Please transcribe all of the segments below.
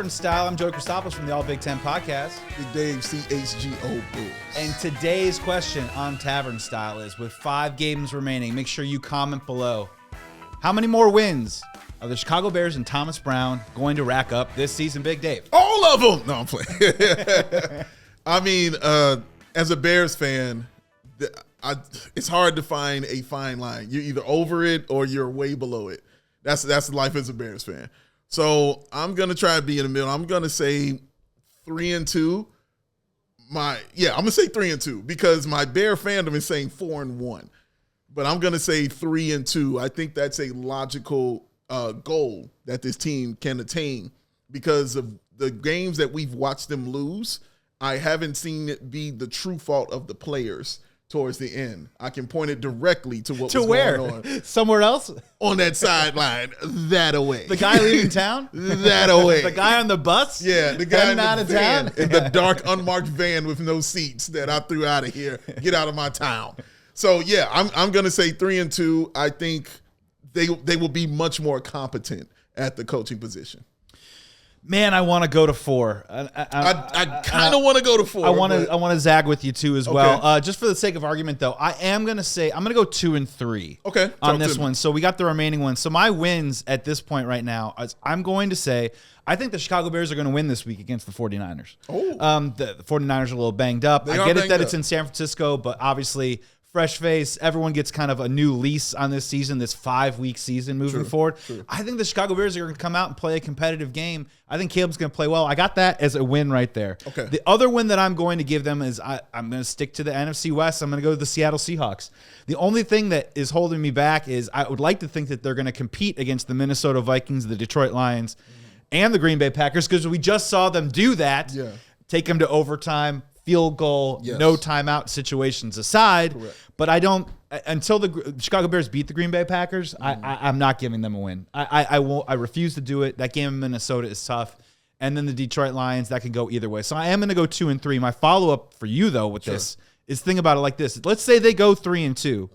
Tavern Style. I'm Joey Christopolous from the All Big Ten podcast. Big Dave, CHGO Bulls. And today's question on Tavern Style is, with 5 games remaining, make sure you comment below. How many more wins are the Chicago Bears and Thomas Brown going to rack up this season, Big Dave? All of them! No, I'm playing. I mean, as a Bears fan, it's hard to find a fine line. You're either over it or you're way below it. That's life as a Bears fan. So I'm gonna try to be in the middle. I'm gonna say 3-2. I'm gonna say 3-2 because my Bear fandom is saying 4-1, but I'm gonna say 3-2. I think that's a logical goal that this team can attain because of the games that we've watched them lose. I haven't seen it be the true fault of the players towards the end. I can point it directly to what was going on. Somewhere else? On that sideline, that away. The guy leaving town? That away. The guy on the bus? Yeah, the guy in out the of van, town? in the dark, unmarked van with no seats that I threw out of here. Get out of my town. So, yeah, I'm going to say 3-2. I think they will be much more competent at the coaching position. Man, I want to go to 4. I kind of want to go to 4. I want to zag with you too as well. Okay. Just for the sake of argument, though, I am going to say I'm going to go 2-3. Okay, on this one. So we got the remaining ones. So my wins at this point right now, I'm going to say I think the Chicago Bears are going to win this week against the 49ers. Oh, the 49ers are a little banged up. I get it that it's in San Francisco, but obviously fresh face. Everyone gets kind of a new lease on this season, this 5-week season moving forward. True. I think the Chicago Bears are going to come out and play a competitive game. I think Caleb's going to play well. I got that as a win right there. Okay. The other win that I'm going to give them is I'm going to stick to the NFC West. I'm going to go to the Seattle Seahawks. The only thing that is holding me back is I would like to think that they're going to compete against the Minnesota Vikings, the Detroit Lions, and the Green Bay Packers because we just saw them do that. Yeah. Take them to overtime, field goal, no timeout situations aside. Correct. But I don't until the Chicago Bears beat the Green Bay Packers. I'm not giving them a win. I won't. I refuse to do it. That game in Minnesota is tough, and then the Detroit Lions, that could go either way. So I am going to go 2-3. My follow up for you though with this is think about it like this. Let's say they go 3-2.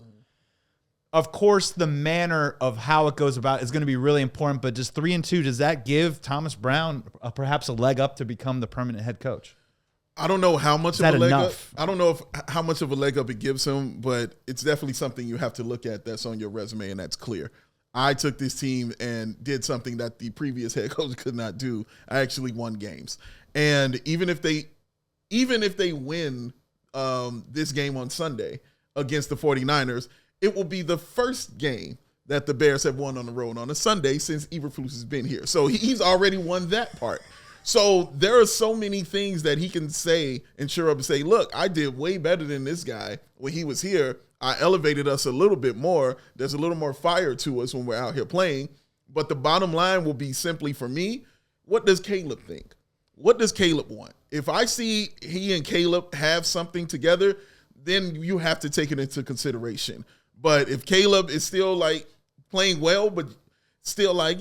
Of course, the manner of how it goes about is going to be really important. But just 3-2, does that give Thomas Brown perhaps a leg up to become the permanent head coach? I don't know how much of a leg up. Enough? I don't know how much of a leg up it gives him, but it's definitely something you have to look at that's on your resume, and that's clear. I took this team and did something that the previous head coach could not do. I actually won games, and even if they win this game on Sunday against the 49ers, it will be the first game that the Bears have won on the road on a Sunday since Eberflus has been here. So he's already won that part. So there are so many things that he can say and cheer up and say, look, I did way better than this guy when he was here. I elevated us a little bit more. There's a little more fire to us when we're out here playing. But the bottom line will be simply for me, what does Caleb think? What does Caleb want? If I see he and Caleb have something together, then you have to take it into consideration. But if Caleb is still like playing well, but still like,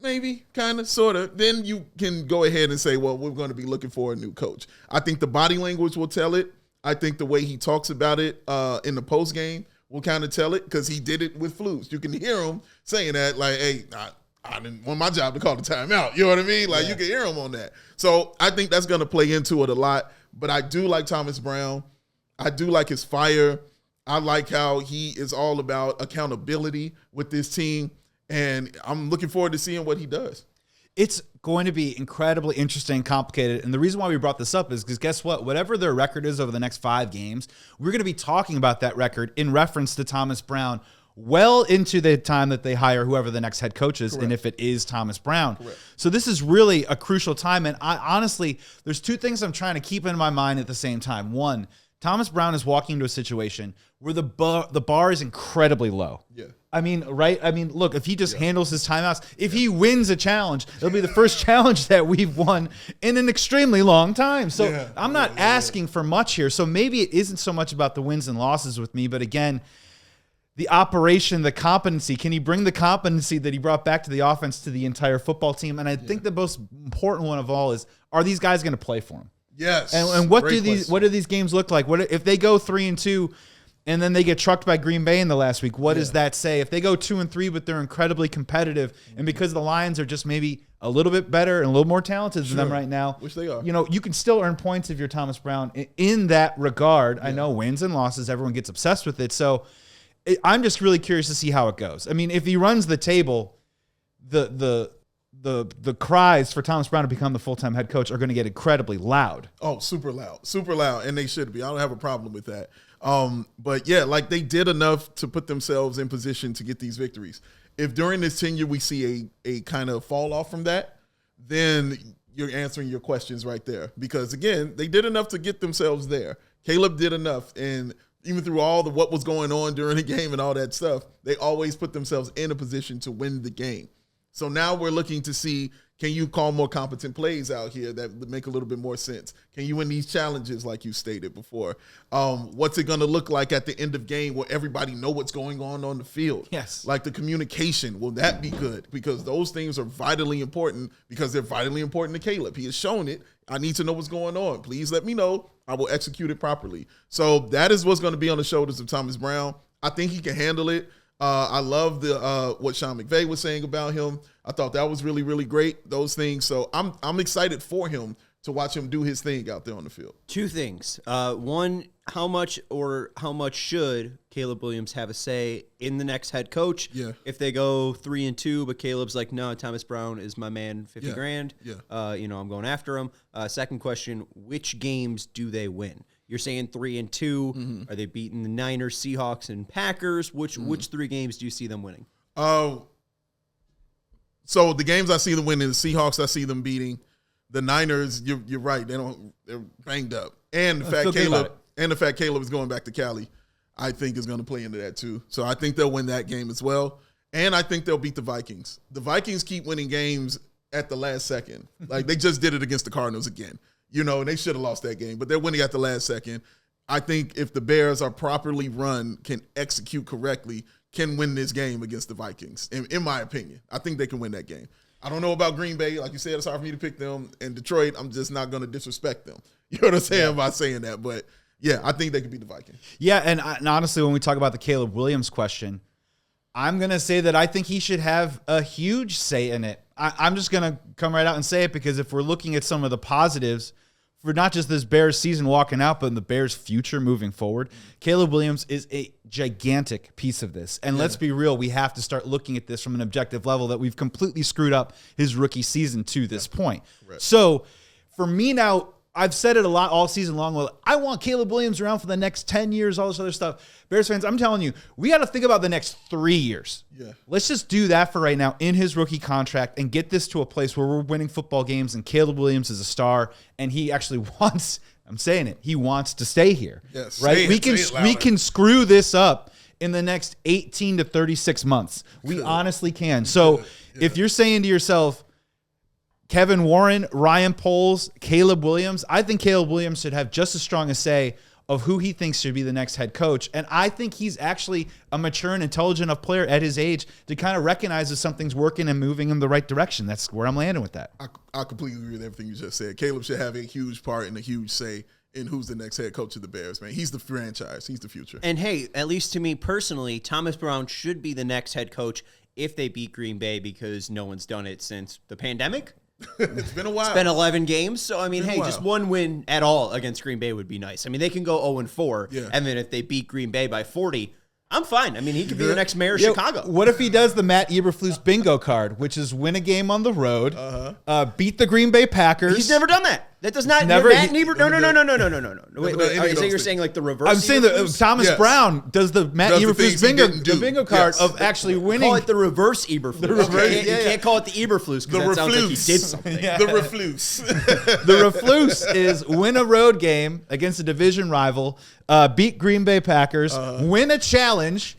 maybe, kind of, sort of, then you can go ahead and say, well, we're going to be looking for a new coach. I think the body language will tell it. I think the way he talks about it in the postgame will kind of tell it because he did it with Flus. You can hear him saying that, like, hey, I didn't want my job to call the timeout. You know what I mean? Like, you can hear him on that. So I think that's going to play into it a lot. But I do like Thomas Brown. I do like his fire. I like how he is all about accountability with this team. And I'm looking forward to seeing what he does. It's going to be incredibly interesting and complicated. And the reason why we brought this up is because guess what? Whatever their record is over the next 5 games, we're going to be talking about that record in reference to Thomas Brown well into the time that they hire whoever the next head coach is. Correct. And if it is Thomas Brown. Correct. So this is really a crucial time. And I honestly, there's 2 things I'm trying to keep in my mind at the same time. One, Thomas Brown is walking into a situation where the bar is incredibly low. Yeah. I mean, right? I mean, look, if he just handles his timeouts, if he wins a challenge, it'll be the first challenge that we've won in an extremely long time. So I'm not asking for much here. So maybe it isn't so much about the wins and losses with me, but again, the operation, the competency. Can he bring the competency that he brought back to the offense to the entire football team? And I think the most important one of all is, are these guys going to play for him? Yes. And what do these games look like? What if they go 3-2 and then they get trucked by Green Bay in the last week. What does that say? If they go 2-3, but they're incredibly competitive, and because the Lions are just maybe a little bit better and a little more talented than them right now, which they are, you can still earn points if you're Thomas Brown in that regard. I know wins and losses, everyone gets obsessed with it. So I'm just really curious to see how it goes. I mean, if he runs the table, the cries for Thomas Brown to become the full-time head coach are going to get incredibly loud. Oh, super loud, and they should be. I don't have a problem with that. But yeah, like they did enough to put themselves in position to get these victories. If during this tenure we see a kind of fall off from that, then you're answering your questions right there. Because again, they did enough to get themselves there. Caleb did enough, and even through all the what was going on during the game and all that stuff, they always put themselves in a position to win the game. So now we're looking to see, can you call more competent plays out here that make a little bit more sense? Can you win these challenges like you stated before? What's it going to look like at the end of game where everybody know what's going on the field? Yes. Like the communication, will that be good? Because those things are vitally important because they're vitally important to Caleb. He has shown it. I need to know what's going on. Please let me know. I will execute it properly. So that is what's going to be on the shoulders of Thomas Brown. I think he can handle it. I love what Sean McVay was saying about him. I thought that was really, really great, those things. So I'm excited for him to watch him do his thing out there on the field. Two things. One, how much should Caleb Williams have a say in the next head coach? Yeah. If they go 3-2, but Caleb's like, no, Thomas Brown is my man, 50 grand. Yeah. I'm going after him. Second question, which games do they win? You're saying 3-2. Mm-hmm. Are they beating the Niners, Seahawks, and Packers? Which 3 games do you see them winning? So the games I see them winning, the Seahawks I see them beating. The Niners, you're right. They're banged up. And the fact Caleb is going back to Cali, I think is going to play into that too. So I think they'll win that game as well. And I think they'll beat the Vikings. The Vikings keep winning games at the last second. Like they just did it against the Cardinals again. And they should have lost that game, but they're winning at the last second. I think if the Bears are properly run, can execute correctly, can win this game against the Vikings, in my opinion. I think they can win that game. I don't know about Green Bay. Like you said, it's hard for me to pick them. And Detroit, I'm just not going to disrespect them. You know what I'm saying by saying that? But, yeah, I think they can beat the Vikings. Yeah, and honestly, when we talk about the Caleb Williams question, I'm going to say that I think he should have a huge say in it. I'm just going to come right out and say it because if we're looking at some of the positives for not just this Bears season walking out, but in the Bears' future moving forward, Caleb Williams is a gigantic piece of this. And let's be real, we have to start looking at this from an objective level that we've completely screwed up his rookie season to this point. Right. So for me now, I've said it a lot all season long. Well, I want Caleb Williams around for the next 10 years, all this other stuff. Bears fans, I'm telling you, we got to think about the next 3 years. Yeah. Let's just do that for right now in his rookie contract and get this to a place where we're winning football games and Caleb Williams is a star and he actually wants, I'm saying it, he wants to stay here. Yes. Right? We can screw this up in the next 18 to 36 months. We honestly can. So if you're saying to yourself, Kevin Warren, Ryan Poles, Caleb Williams, I think Caleb Williams should have just as strong a say of who he thinks should be the next head coach. And I think he's actually a mature and intelligent enough player at his age to kind of recognize if something's working and moving in the right direction. That's where I'm landing with that. I completely agree with everything you just said. Caleb should have a huge part and a huge say in who's the next head coach of the Bears, man. He's the franchise. He's the future. And, hey, at least to me personally, Thomas Brown should be the next head coach if they beat Green Bay because no one's done it since the pandemic. It's been a while. It's been 11 games. So, I mean, hey, just one win at all against Green Bay would be nice. I mean, they can go 0-4, and then if they beat Green Bay by 40, I'm fine. I mean, he could be the next mayor of Chicago. What if he does the Matt Eberflus bingo card, which is win a game on the road, beat the Green Bay Packers? He's never done that. That does not. Never. Matt Eberflus. No. Wait. You're saying like the reverse? I'm saying that Thomas Brown does the Matt Eberflus bingo card of actually winning. Call it the reverse Eberflus. The reverse, you can't call it the Eberflus because that sounds like he did something. The reflus. The reflus is win a road game against a division rival, beat Green Bay Packers, win a challenge,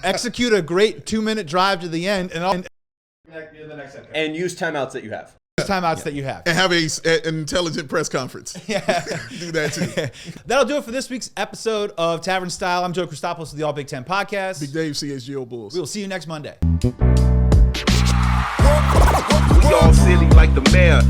execute a great 2-minute drive to the end, and use timeouts that you have. That you have. And have an intelligent press conference. Yeah. Do that too. That'll do it for this week's episode of Tavern Style. I'm Joey Christopolous of the All Big Ten Podcast. Big Dave, CHGO Bulls. We will see you next Monday. We all silly like the mayor.